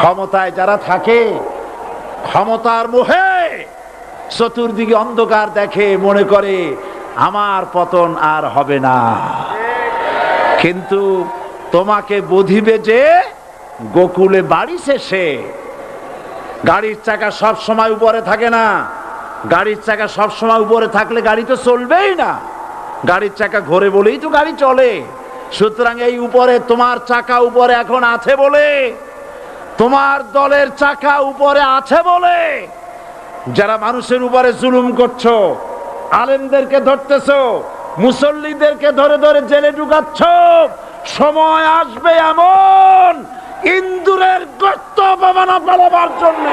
ক্ষমতায় যারা থাকে, ক্ষমতার মোহে চতুর্দিকে অন্ধকার দেখে, মনে করে আমার পতন আর হবে না। কিন্তু তোমাকে বুঝিবে যে গোকুলে বাড়ি শেষে। গাড়ির চাকা সব সময় উপরে থাকে না। গাড়ির চাকা সব সময় উপরে থাকলে গাড়ি তো চলবেই না। গাড়ির চাকা ঘোরে বলেই তো গাড়ি চলে। সুতরাং এই উপরে তোমার চাকা উপরে এখন আছে বলে, তোমার দলের চাকা উপরে আছে বলে যারা মানুষের উপরে জুলুম করছো, আলেমদেরকে ধরতেছো, মুসল্লিদেরকে ধরে ধরে জেলে ঢুকাচ্ছ, সময় আসবে এমন ইন্দুরের গর্ত অপমানা পালাবার জন্য